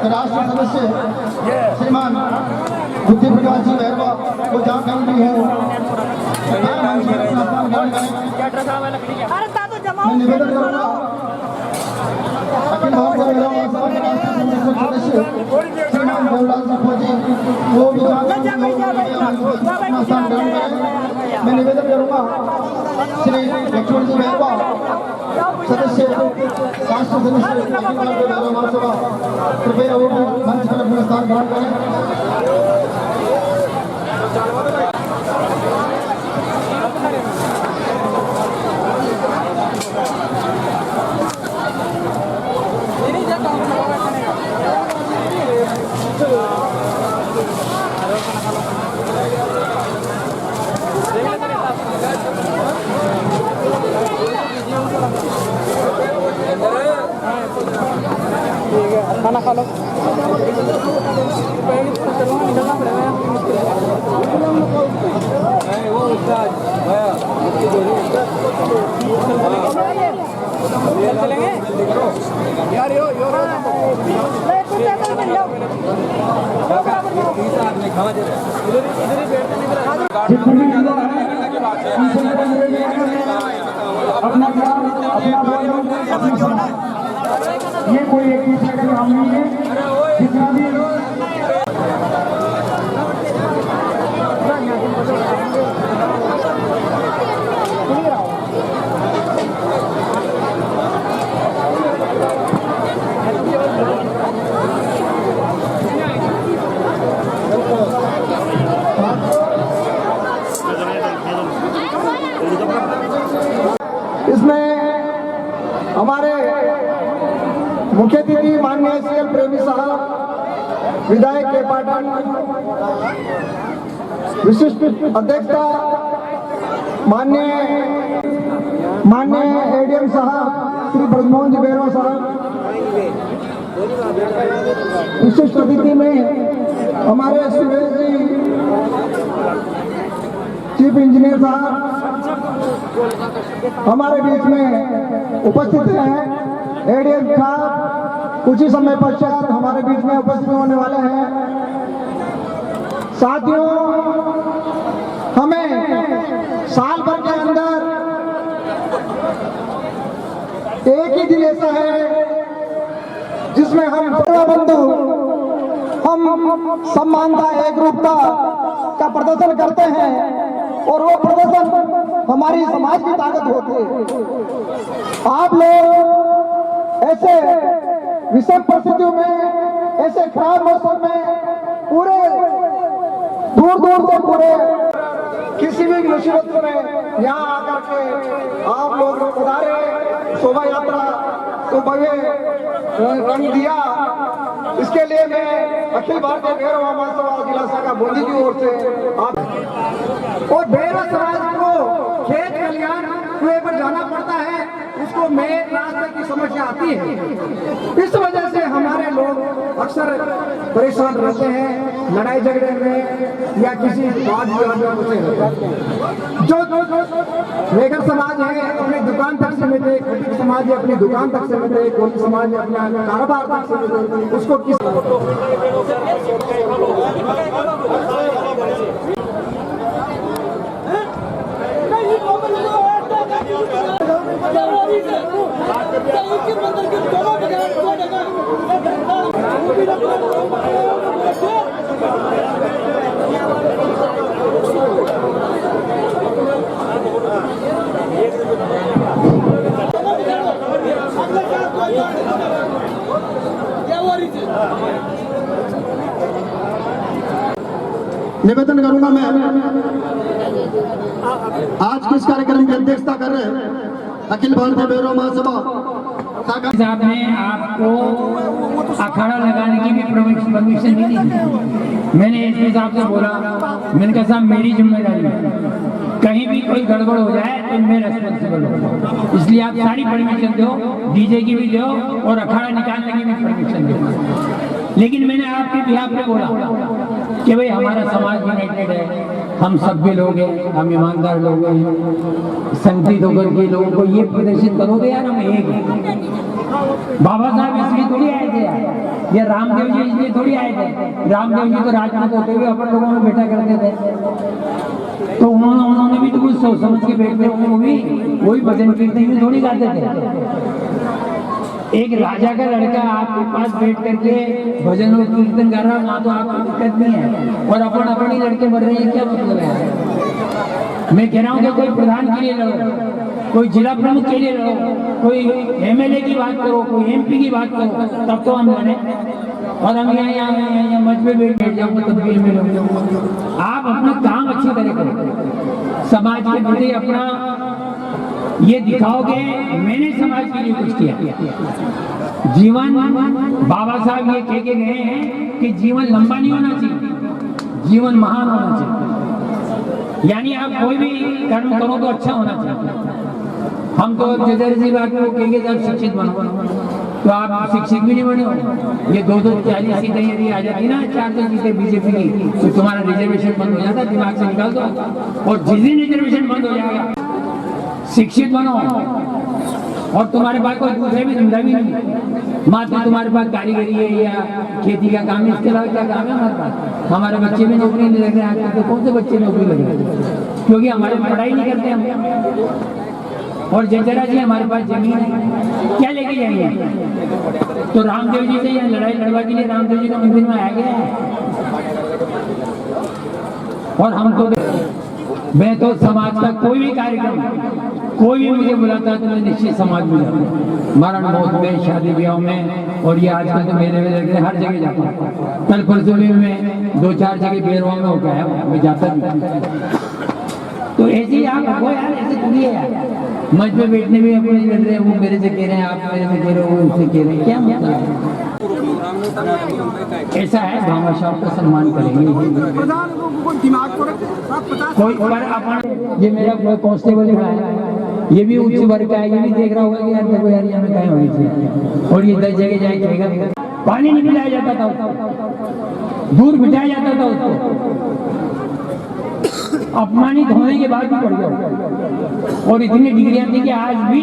राष्ट्रीय सदस्य श्रीमान बुद्धि प्रकाश जी मेहरबा वो जहाँ कहीं भी हो मैं निवेदन करूँगा अखिल भारतीय महिला सदस्य श्रीमान देवलाल जी फौजी वो भी जहाँ कहीं भी हो अपना स्थान ग्रहण करें। मैं निवेदन करूँगा श्री लक्ष्मण जी मेहरबा सदस्य राष्ट्र सदस्य अखिल भारतीय महिला महासभा कृपया वो भी मंच पर अपना स्थान ग्रहण करें। खाना खा लो। चलेंगे यार यो ये कोई एक दूसरे का काम नहीं है। जितना भी इसमें हमारे मुख्य अतिथि माननीय CL प्रेमी साहब विधायक के पाटन, विशिष्ट अध्यक्षता माननीय ADM साहब श्री ब्रजमोहन जी बेरवा साहब, विशिष्ट अतिथि में हमारे सुरेश जी चीफ इंजीनियर साहब हमारे बीच में उपस्थित हैं। ADM साहब कुछ ही समय पश्चात हमारे बीच में उपस्थित होने वाले हैं। साथियों, हमें साल भर के अंदर एक ही दिन ऐसा है जिसमें हम बंधु हम समानता एकरूपता का प्रदर्शन करते हैं और वो प्रदर्शन हमारी समाज की ताकत होती है। आप लोग ऐसे विषम परिस्थितियों में, ऐसे खराब मौसम में पूरे दूर दूर से पूरे किसी भी मुसीबत में यहाँ आकर के आप लोग पधारे, शोभा यात्रा को भव्य रंग दिया। इसके लिए मैं अखिल भारतीय भैरवा महासभा जिला शाखा बूंदी की ओर से आप और भैरव समाज को खेत खलिहान कुएं पर जाना पड़ता है, उसको मेन रास्ते की समस्या आती है। इस वजह से हमारे लोग अक्सर परेशान रहते हैं, लड़ाई झगड़े में या किसी वाद विवाद में फंसे रहते हैं। जो बेघर समाज है अपनी दुकान तक सीमित है, कोई समाज है अपनी दुकान तक सीमित है, कोई समाज है अपना कारोबार तक सीमित है, उसको किस निवेदन करूंगा मैं आज किस कार्यक्रम की अध्यक्षता कर रहे हैं अखिल भारतीय भैरव महासभा साहब ने आपको अखाड़ा लगाने की भी परमिशन नहीं दी। मैंने एसपी साहब से बोला, मैंने कहा साहब मेरी जिम्मेदारी है, कहीं भी कोई गड़बड़ हो जाए तो मैं रेस्पॉन्सिबल हूँ, इसलिए आप सारी परमिशन दो, डीजे की भी दो और अखाड़ा निकालने की भी परमिशन दो। लेकिन मैंने आपके बिहाफ पे बोला कि भाई हमारा समाज यूनाइटेड है, हम सभ्य लोग हैं, हम ईमानदार लोग हैं, संगठित होकर के लोगों को ये प्रदर्शित करोगे यार हम एक हैं। बाबा साहब इसलिए थोड़ी आए थे यार, ये रामदेव जी इसलिए थोड़ी आए थे। रामदेव जी तो राजपूत होते हुए अपन लोगों में बैठा करते थे, तो उन्होंने भी तो कुछ सोच समझ के बैठते होंगे, वो भी वही भजन कीर्तन में थोड़ी गाते थे। एक राजा का लड़का आपके पास बैठ करके भजन और कीर्तन कर रहा है, वहां तो आपको दिक्कत नहीं है, और अपन अपने लड़के मर रहे हैं, क्या मतलब है? मैं कह रहा हूँ कि कोई प्रधान के लिए लड़ो, कोई जिला प्रमुख के लिए लड़ो, कोई एमएलए की बात करो, कोई एमपी की बात करो, तब तो हम लड़े। और हम यहाँ मंच पे बैठ जाऊंगा तब भी में आप अपना काम अच्छी तरह करें, समाज के प्रति अपना ये दिखाओगे मैंने समाज के लिए कुछ किया। जीवन बाबा साहब ये कह के गए हैं कि जीवन लंबा नहीं होना चाहिए, जीवन महान होना चाहिए। यानी आप कोई भी कर्म करो तो अच्छा होना चाहिए। हम तो जैसी बात को कहेंगे जब शिक्षित बनो, तो आप शिक्षित भी नहीं बने हो। ये 240 सीटें यदि आ जाती ना, 400 सीटें बीजेपी की, तो तुम्हारा रिजर्वेशन बंद हो जाता, दिमाग से निकाल दो। और जिस दिन रिजर्वेशन बंद हो जाएगा, शिक्षित बनो और तुम्हारे पास कोई दूसरे भी धंधा भी नहीं, मात्र तुम्हारे पास कारीगरी है या खेती का काम है, इसके अलावा क्या काम है हमारे पास? हमारे बच्चे भी नौकरी नहीं लग रहे हैं, तो कौन से बच्चे नौकरी लग रहे हैं? क्योंकि हमारे पढ़ाई नहीं करते हम। और जरा जी हमारे पास जमीन है, क्या लेके जाएंगे? तो रामदेव जी से यहाँ लड़ाई लड़वा के लिए रामदेव जी का मंदिर में आया गया है। और हम तो मैं तो समाज का कोई भी कार्यक्रम, कोई भी मुझे बुलाता है तो मैं निश्चित समाज में जाता हूँ, मरण मौत में, शादी ब्याह में, और ये आजकल तो मेरे में लगे हर जगह जाता हूँ। कल परसों में 2-4 जगह बेरवा में होकर आया, मैं जाता भी। तो ऐसे ही आप हो यार, ऐसे थोड़ी है यार, मंच पे बैठने में अपने लड़ रहे हैं, वो मेरे से कह रहे हैं, आप मेरे से कह रहे हो, वो उनसे कह रहे हैं, क्या मतलब है? ऐसा है, भामा साहब का सम्मान करेंगे कोई। पर अपन ये मेरा कांस्टेबल है, ये भी उच्च वर्ग का है, ये भी देख रहा होगा कि यार देखो यार यहाँ में कहीं होनी चाहिए, और ये 10 जगह जाएगा, पानी नहीं पिलाया जाता था, दूर बिठाया जाता था उसको, अपमानित होने के बाद भी पड़ गया। और इतनी डिग्रियां थी कि आज भी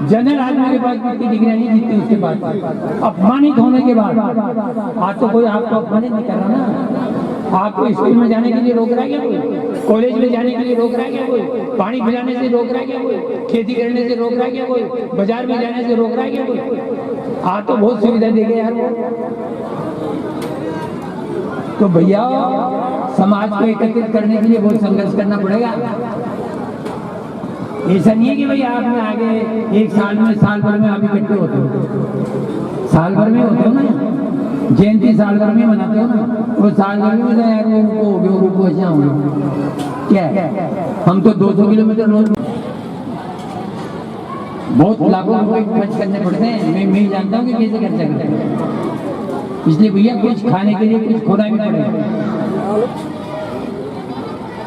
जनरल आदमी के पास इतनी डिग्रियां नहीं जीतती उसके पास, अपमानित होने के बाद। आज तो कोई आपको अपमानित नहीं कर रहा ना, आपको स्कूल में जाने के लिए रोक रहा है क्या कोई? कॉलेज में जाने के लिए रोक रहा है क्या कोई? पानी पिलाने से रोक रहा है क्या कोई? खेती करने से रोक रहा है क्या कोई? बाजार में जाने से रोक रहा है क्या कोई? आज तो बहुत सुविधा दे गए यार। तो भैया समाज को एकत्रित करने के लिए बहुत संघर्ष करना पड़ेगा। ऐसा नहीं है कि भाई आप में आगे एक साल भर में आप इकट्ठे होते हो, साल भर में होते हो ना, जयंती साल भर में मनाते हो ना, वो साल भर में यार उनको हो गए, उनको ऐसा होंगे क्या है? हम तो 200 किलोमीटर रोज, बहुत लाखों रुपए खर्च करने पड़ते हैं। मैं जानता हूँ कि कैसे खर्चा करते हैं, इसलिए भैया कुछ खाने के लिए कुछ खोना भी पड़ेगा।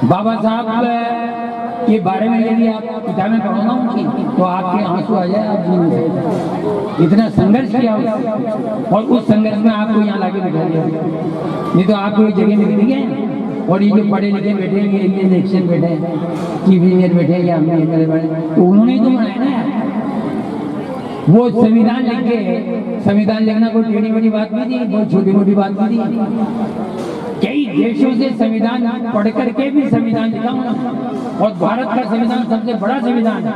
बाबा साहब के बारे में यदि आप किताबें पढ़ो ना उनकी, तो आपके आंसू आ जाए, आप जीवन से इतना संघर्ष किया और उस संघर्ष में आपको यहाँ लाके बिठा दिया, नहीं तो आपको एक जगह मिल गए। और ये जो पढ़े लिखे बैठे हैं, इलेक्शन बैठे हैं, चीफ इंजीनियर बैठे हैं, या तो उन्होंने तो बनाया ना, वो संविधान लिख के, संविधान लिखना कोई टेढ़ी बड़ी बात नहीं थी, बहुत छोटी मोटी बात नहीं थी। कई देशों से संविधान पढ़ करके भी संविधान लिखा हूं, और भारत का संविधान सबसे बड़ा संविधान है,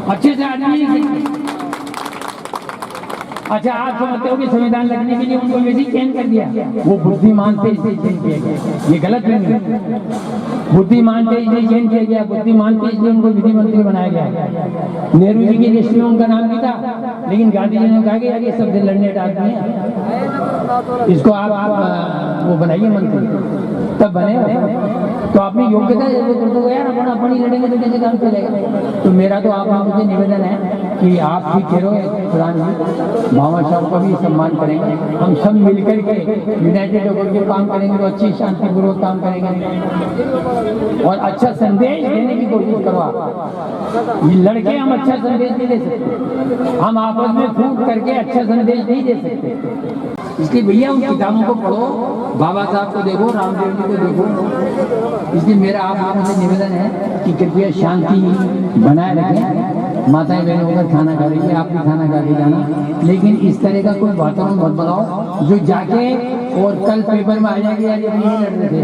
अच्छे से आदमी लिख सकते। अच्छा, आप समझते हो कि संविधान लिखने के लिए उनको वैसे चेंज कर दिया, वो बुद्धिमान थे इसलिए चेंज किया गया, ये गलत नहीं है। बुद्धिमान थे इसलिए चेंज किया गया, बुद्धिमान थे इसलिए उनको विधि मंत्री बनाया गया। नेहरू जी की लिस्ट में उनका नाम भी था, लेकिन गांधी जी ने कहा कि यार ये सब लड़ने आदमी है, इसको आप वो बनाइए मंत्री, तब बने। तो अपनी योग्यता तो यार अपन ही लड़ेंगे तो कैसे काम चलेगा? तो मेरा तो आप लोगों से निवेदन है कि आप भी करो प्रधान जी, भामा साहब का भी सम्मान करेंगे, हम सब मिलकर के यूनाइटेड होकर के काम करेंगे, तो अच्छी शांतिपूर्वक काम करेंगे और अच्छा संदेश देने की कोशिश करो। आप ये लड़के हम अच्छा संदेश नहीं दे सकते, हम आपस में फूट करके अच्छा संदेश नहीं दे सकते। इसलिए भैया उन किताबों को पढ़ो, बाबा साहब को देखो, रामदेव जी को देखो। इसलिए मेरा आप लोगों से निवेदन है कि कृपया शांति बनाए रखें, माताएं बहन होकर खाना खा रही है, आप भी खाना खा के जाना, लेकिन इस तरह का कोई वातावरण मत बनाओ जो जाके और कल पेपर में आ जाएगी यार ये नहीं लड़ रहे थे,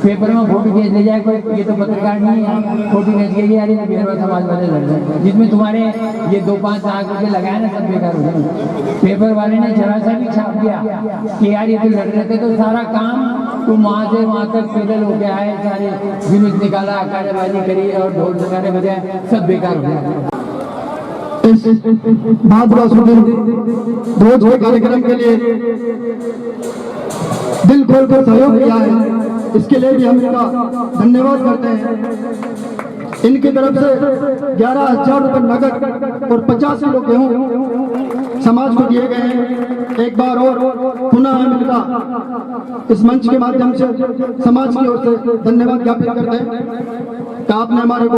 पेपर में फोटो खींच ले जाए कोई, ये तो पत्रकार नहीं है, फोटो खींच के यार ये बिहार समाज वाले लड़ रहे हैं, जिसमें तुम्हारे ये 2-5 लाख रुपए लगाए ना सब बेकार हो गए। पेपर वाले ने जरा सा भी छाप दिया कि यार ये तो लड़ रहे थे, तो सारा काम तुम वहाँ से वहाँ तक पैदल हो गया है, सारे जुलूस निकाला, कार्यवाही करी और ढोल नगाड़े बजाए, सब बेकार हो गया। इस भादरा सुदिन ध्वज के कार्यक्रम के लिए दिल खोल कर सहयोग किया है, इसके लिए भी हम इनका धन्यवाद करते हैं। इनकी तरफ से 11,000 रुपये नगद और 50 किलो गेहूं समाज को दिए गए हैं। एक बार और पुनः हम इनका इस मंच के माध्यम से समाज की ओर से धन्यवाद ज्ञापित करते हैं कि आपने हमारे को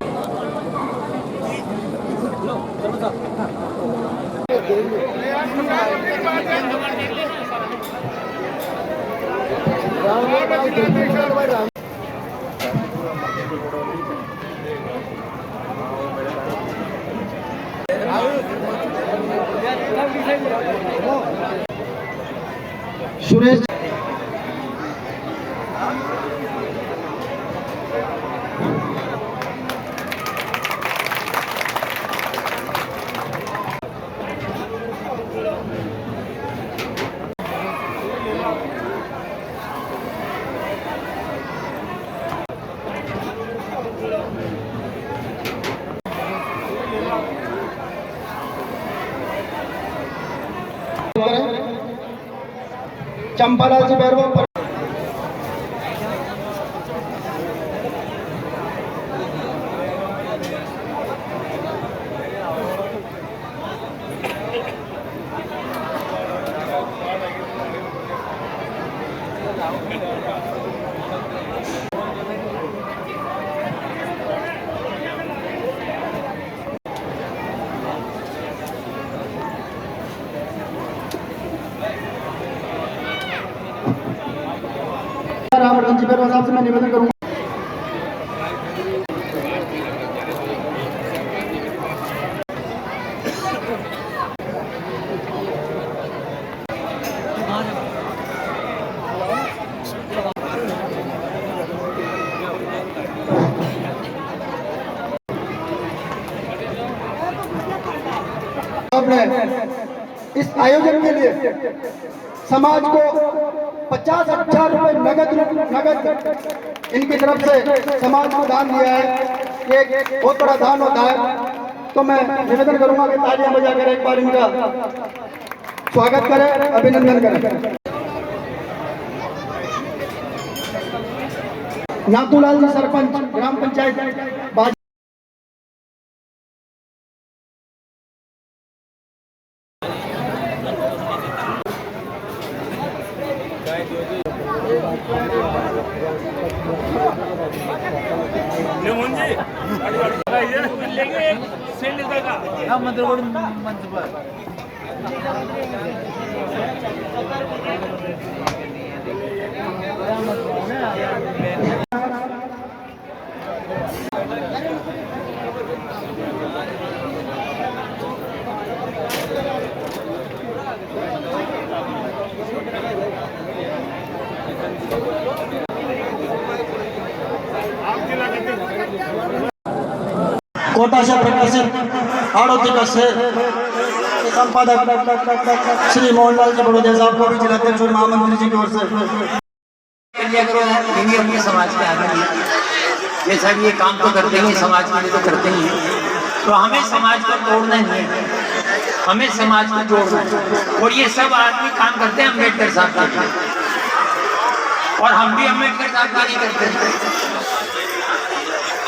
सुरेश चंपालाल जी बैरवा पर रामगंज जी बैरवा साहब से मैं निवेदन करूंगा। इस आयोजन के लिए समाज को 50,000 रुपए नगद इनकी तरफ से समाज को दान दिया है। एक बहुत बड़ा दान होता है, तो मैं निवेदन करूंगा कि तालियां बजाकर एक बार इनका स्वागत करें, अभिनंदन करें। नाथूलाल जी सरपंच ग्राम पंचायत कोटा से प्रकाशित आड़ोती का संपादक श्री मोहनलाल जी बड़ोदिया साहब को भी जिलाध्यक्ष और महामंत्री जी की ओर से अपने समाज के आगे जैसा कि ये काम तो करते ही समाज के लिए तो करते ही हैं, तो हमें समाज को तोड़ना नहीं है, हमें समाज को जोड़ना है। और ये सब आदमी काम करते हैं अम्बेडकर साहब के लिए, और हम भी अम्बेडकर साहब का नहीं करते।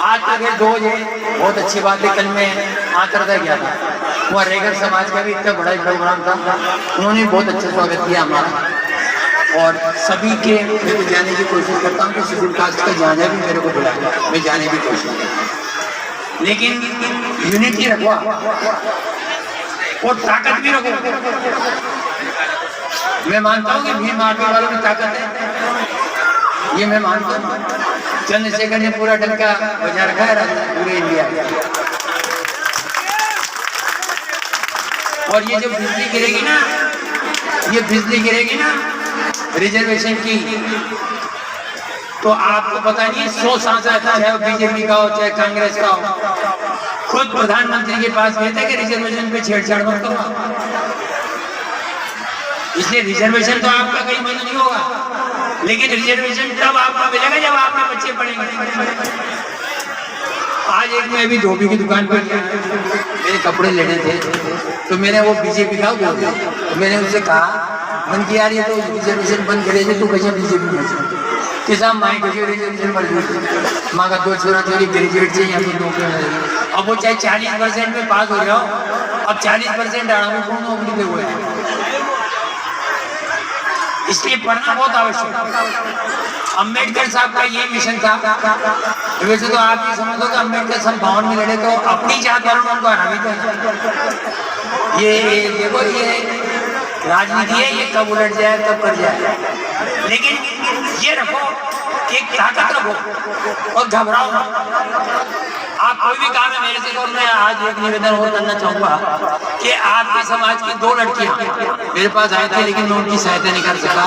आज अगर 2 बहुत अच्छी बात है। कल मैं आंतरदा गया था, वहाँ रेगर समाज का भी इतना बड़ा प्रोग्राम था, उन्होंने बहुत अच्छा स्वागत किया हमारा, और सभी के मैं जाने की कोशिश करता हूँ कि शेड्यूल कास्ट का जाना भी मेरे को बुलाया, मैं जाने की कोशिश करता, लेकिन यूनिटी रखो और ताकत भी रखो। मैं मानता हूँ कि भीम आर्मी वालों की ताकत है, ये मैं मानता हूँ। चंद्रशेखर ने पूरा डंका बजा रखा है पूरे इंडिया। और ये जो बिजली गिरेगी ना, ये बिजली गिरेगी ना रिजर्वेशन की, तो आपको पता नहीं 100 सांसद चाहे बीजेपी का हो चाहे कांग्रेस का हो, खुद प्रधानमंत्री के पास गए थे कि रिजर्वेशन पे छेड़छाड़ मत करो। इसलिए रिजर्वेशन तो आपका कहीं बंद नहीं होगा, लेकिन रिजर्वेशन तब आपका मिलेगा जब आपके बच्चे पढ़ेंगे। आज एक मैं अभी धोबी की दुकान पर मेरे कपड़े लेने थे, तो मैंने वो बीजेपी का बोल दिया, तो मैंने उससे कहा मन की यार ये तो रिजर्वेशन बंद करे थे, तू कैसे बीजेपी में किसान माए कैसे रिजर्वेशन पर माँ का 2 छोरा छोरी ग्रेजुएट से यहाँ पर नौकरी मिलेगी। अब वो चाहे 40% में पास हो जाओ, अब 40% आड़ा कौन नौकरी पे हुए हैं। इसलिए पढ़ना बहुत आवश्यक है। अम्बेडकर साहब का ये मिशन था। वैसे तो आप ये समझ लो कि अम्बेडकर साहब 52 में लड़े तो अपनी जात वालों उनको हरा भी था। ये देखो ये राजनीति है, ये कब उलट जाए कब कर जाए, लेकिन ये रखो कि ताकत रखो और घबराओ ना। आप कोई भी काम है मेरे से, और मैं आज एक निवेदन और करना चाहूंगा कि आपके समाज की 2 लड़कियां मेरे पास आए थे, लेकिन मैं उनकी सहायता नहीं कर सका।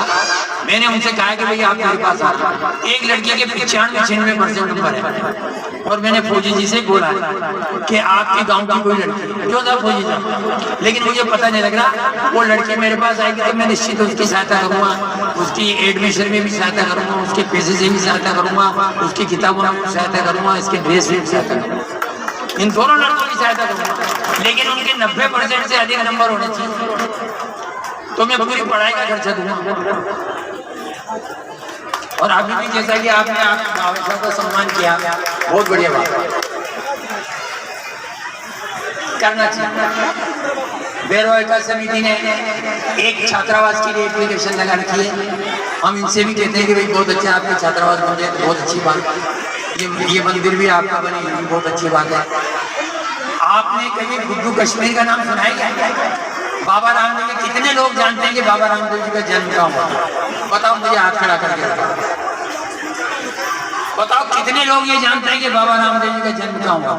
मैंने उनसे कहा कि भाई आप मेरे पास आ। एक लड़की के 95-96% नंबर है, और मैंने फौजी जी से बोला कि आपके गांव की कोई लड़की क्यों था फौजी साहब, लेकिन मुझे पता नहीं लग रहा। वो लड़की मेरे पास आएगी तो मैं निश्चित उसकी सहायता करूंगा, उसकी एडमिशन में भी सहायता करूंगा, उसके पैसे से भी सहायता करूंगा, उसकी किताबों में भी सहायता करूंगा, इसके ड्रेस में भी सहायता करूंगा, इन दोनों लड़कों की सहायता करूंगा। लेकिन उनके 90% से अधिक नंबर होने चाहिए, तो मैं पूरी पढ़ाई का खर्चा दूंगा। और अभी भी जैसा कि आपने भावेशा का सम्मान किया, बहुत बढ़िया बात है, करना चाहिए। बेरोजगार विकास समिति ने एक छात्रावास के लिए एप्लीकेशन लगा रखी है। हम इनसे भी कहते हैं कि भाई बहुत अच्छा आपके छात्रावास बन जाए, बहुत अच्छी बात। ये मंदिर भी आपका बने, ये भी बहुत अच्छी बात है। आपने कभी बुद्धू कश्मीर का नाम सुना है क्या? बाबा रामदेव, कितने लोग जानते हैं कि बाबा रामदेव जी का जन्म कहाँ हुआ? बताओ मुझे, हाथ खड़ा करके बताओ कितने लोग ये जानते हैं कि बाबा रामदेव जी का जन्म कहाँ हुआ?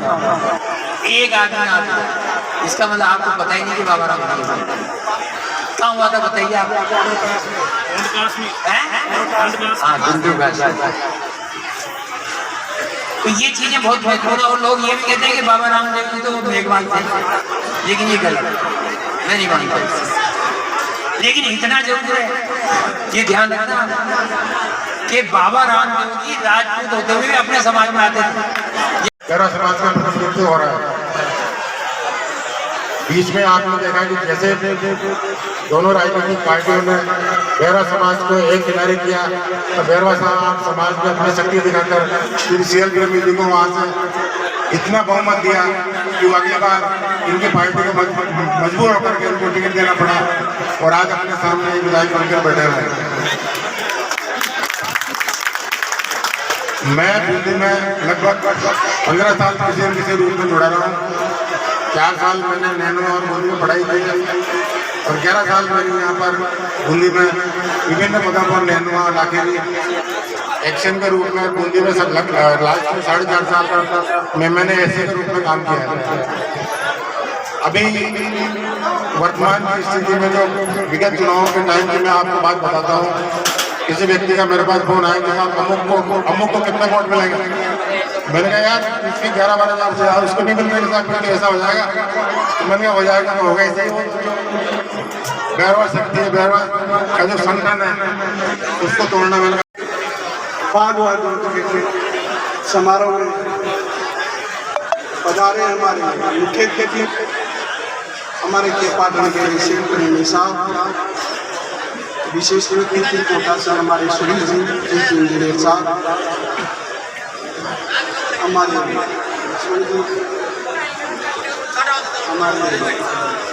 एक आदमी आता है, इसका मतलब आपको पता ही नहीं कि बाबा रामदेव कहाँ हुआ था। बताइए आप। हाँ, तो ये चीजें बहुत महत्वपूर्ण है। और लोग ये भी कहते हैं कि बाबा रामदेव जी तो मेघवाल थे, लेकिन ये गलत है, मैं नहीं मानता। लेकिन इतना जरूर है ये ध्यान रखना कि बाबा रामदेव जी राजपूत होते हुए अपने समाज में आते थे। मेरा समाज का प्रतिनिधित्व हो रहा है। बीच में आपने देखा कि जैसे दोनों राजनीतिक पार्टियों ने बेहरा समाज को एक किनारे किया, तो बेहरा समाज में अपनी शक्ति दिखाकर फिर सीएल प्रेमी को वहाँ से इतना बहुमत दिया कि अगली बार इनकी पार्टी को मजबूर होकर के उनको टिकट देना पड़ा, और आज अपने सामने एक विधायक बनकर बैठे हुए। मैं दिल्ली में लगभग 15 साल किसी न किसी रूप में जुड़ा रहा हूँ। 4 साल मैंने नैनो और बूंदी में पढ़ाई की, और 11 साल मैंने यहाँ पर बूंदी में विभिन्न पदों पर नैनो और लाखेरी एक्शन के रूप में बूंदी में सब लास्ट में 4.5 साल का मैंने ऐसे के रूप में काम किया है। अभी वर्तमान की स्थिति में जो विगत चुनावों के टाइम की मैं आपको बात बताता हूँ। किसी व्यक्ति का मेरे पास फोन आया कि अमुक को कितना वोट मिलेगा। मैंने कहा यार इसकी 11-12 हज़ार से यार उसको नहीं मिल रही, ऐसा हो जाएगा। तो मैंने कहा हो जाएगा तो होगा ऐसे ही। बैरवा शक्ति है, बैरवा का जो संगठन है उसको तोड़ना। मैंने समारोह में पधारे हमारे मुख्य अतिथि हमारे पाटन के प्रेमी साहब, विशेष अतिथि कोटा से हमारे सुनील जी इंजीनियर साहब, हमारे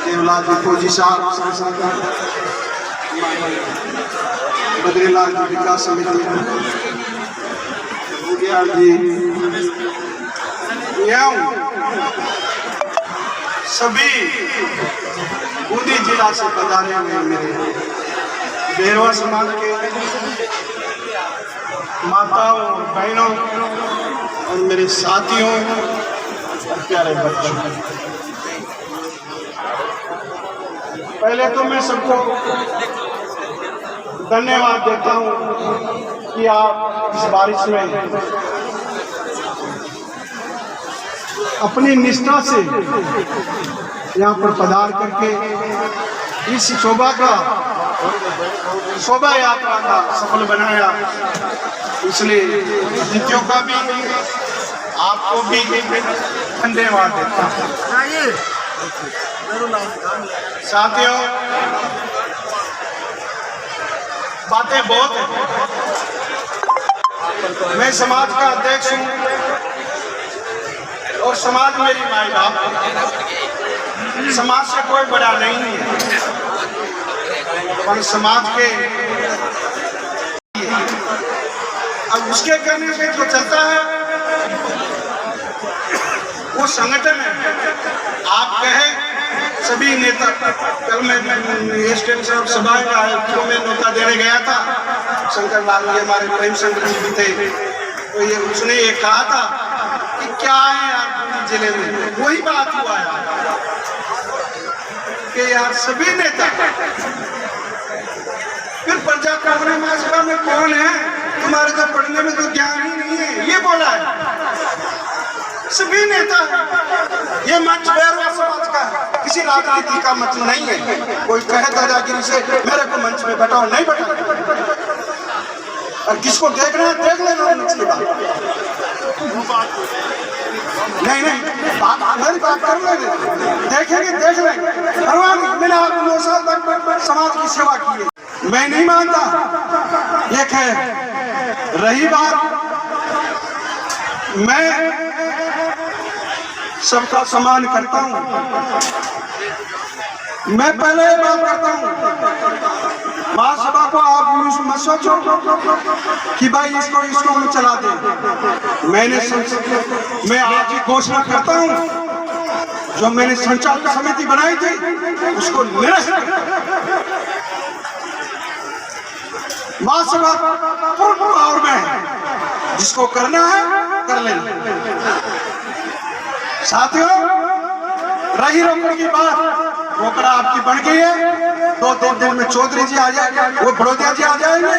देवलाल जी फौजी साहब, बद्रीलाल जी विकास समिति जी, सभी बूंदी जिला से पधारे हुए मेरे बेरवा समाज के माताओं बहनों और मेरे साथियों और प्यारे बच्चों, पहले तो मैं सबको धन्यवाद देता हूं कि आप इस बारिश में अपनी निष्ठा से यहाँ पर पधार करके इस शोभा यात्रा का सफल बनाया। इसलिए अतिथियों का भी आपको भी धन्यवाद देता हूँ। साथियों, बातें बहुत हैं। मैं समाज का अध्यक्ष हूँ और समाज मेरी माई बाप है। समाज से कोई बड़ा नहीं है, पर समाज के अब उसके करने से जो चलता है वो संगठन है। आप कहें सभी नेता, कल मैं स्टेट सभा में न्योता देने गया था, शंकर लाल जी हमारे प्रेम शंकर जी भी थे, तो ये उसने ये कहा था कि क्या है यार पूरी जिले में, वही बात हुआ है कि यार सभी नेता फिर प्रजा कांग्रेस महासभा में कौन है, तुम्हारे तो पढ़ने में तो ज्ञान ही नहीं है, ये बोला है। सभी नेता ये मंच बैरवा समाज का है, किसी राजनीति का मंच नहीं है। कोई कहे दादागिरी से मेरे को मंच में बैठाओ, नहीं बैठा, और किसको देख रहे हैं देख लेना मंच के बाद। नहीं बात कर लेंगे, देखेंगे देख लेंगे। मैंने 9 साल तक समाज की सेवा की है, मैं नहीं मानता। एक है रही बात, मैं सबका सम्मान करता हूं। मैं पहले बात करता हूं, महासभा को आप मत सोचो कि भाई इसको हम चला दें। मैं आज ही घोषणा करता हूं, जो मैंने संचालक समिति बनाई थी उसको निरस्त महासभा पूर्ण पावर में है, जिसको करना है कर लेना। साथियों, रही रोकने की बात, रोकड़ा आपकी बढ़ गई है। 2-3 दिन में चौधरी जी आ जाएंगे, वो बड़ौदिया जी आ जाएंगे,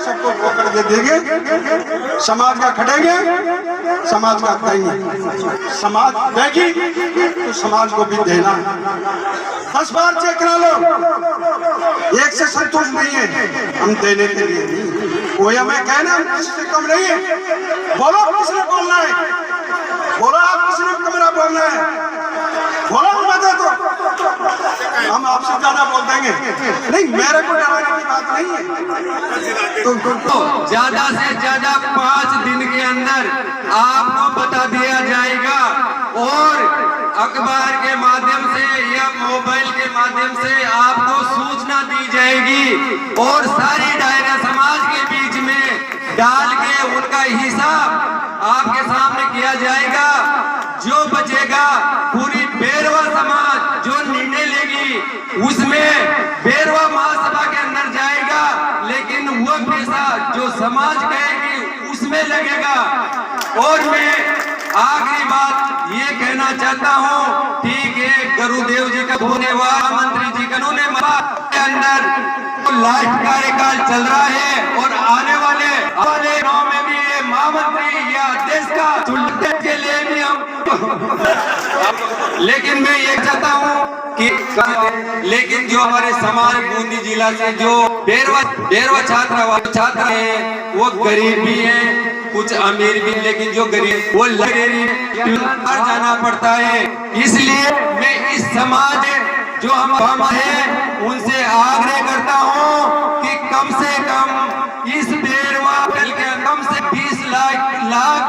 सबको रोकड़ दे देंगे, समाज का खटेंगे, समाज का देंगे। समाज देगी तो समाज को भी देना है। 10 बार चेक करा लो, एक से संतोष नहीं है, हम देने के लिए नहीं। कोई हमें कहना किसी से कम नहीं है। बोलो किसने बोलना है, बोलो आप किसने कमरा बोलना है, बोलो मदद तो हम आपसे ज्यादा बोल देंगे। नहीं, मेरे को डराने की बात नहीं है। तो ज्यादा से ज्यादा 5 दिन के अंदर आपको बता दिया जाएगा, और अखबार के माध्यम से या मोबाइल के माध्यम से आपको सूचना दी जाएगी, और सारी दायरा समाज के बीच में डाल के उनका हिसाब आपके सामने किया जाएगा। जो बचेगा पूरी बेरवा समाज जो निर्णय लेगी उसमें बेरवा महासभा के अंदर जाएगा, लेकिन वो पैसा जो समाज कहेगी उसमें लगेगा। और मैं आखिरी बात ये कहना चाहता हूँ, ठीक है, गुरुदेव जी का धन्यवाद, मंत्री जी का धन्यवाद के अंदर लास्ट कार्यकाल चल रहा है, और आने वाले 9 में भी ये महामंत्री या देश का चुनने के लिए भी हम लेकिन मैं ये चाहता हूँ कि लेकिन जो हमारे समाज बूंदी जिला से जो बेरवा छात्र हैं, वो गरीब भी हैं, कुछ अमीर भी, लेकिन जो गरीब वो लाइब्रेरी जाना पड़ता है। इसलिए मैं इस समाज जो हम है उनसे आग्रह करता हूँ कि कम से कम इस बेरवा के कम से 20 लाख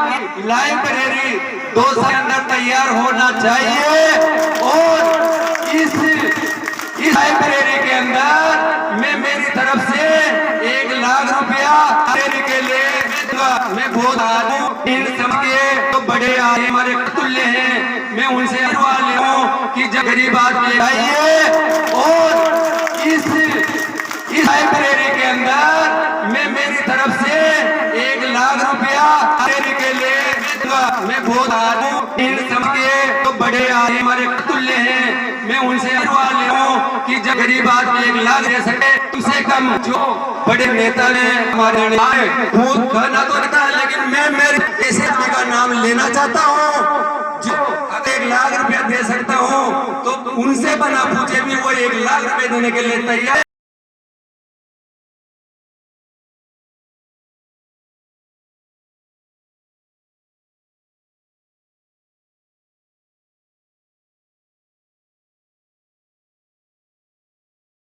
लाइब्रेरी 2 साल के अंदर तैयार होना चाहिए, और इस लाइब्रेरी के अंदर मैं मेरी तरफ से 1 लाख रुपया लाइब्रेरी के लिए मैं बहुत आदमी इन सबके तो बड़े आए हमारे तुल्य हैं, मैं उनसे ले हूँ कि जब गरीब आदमी आइए, और इस लाइब्रेरी के अंदर मैं मेरी तरफ से 1 लाख रुपया लाइब्रेरी के लिए मैं बहुत आदमी इन सबके तो बड़े आए हमारे तुल्य हैं, मैं उनसे ले हूँ कि कि जब गरीब आदमी 1 लाख दे सके, उससे कम जो बड़े नेता ने हमारे आए वो कहना तो रहता है, लेकिन मैं मेरे ऐसे आदमी का नाम लेना चाहता हूँ जो 1 लाख रुपया दे सकता हूँ, तो उनसे बना पूछे भी वो 1 लाख रुपए देने के लिए तैयार।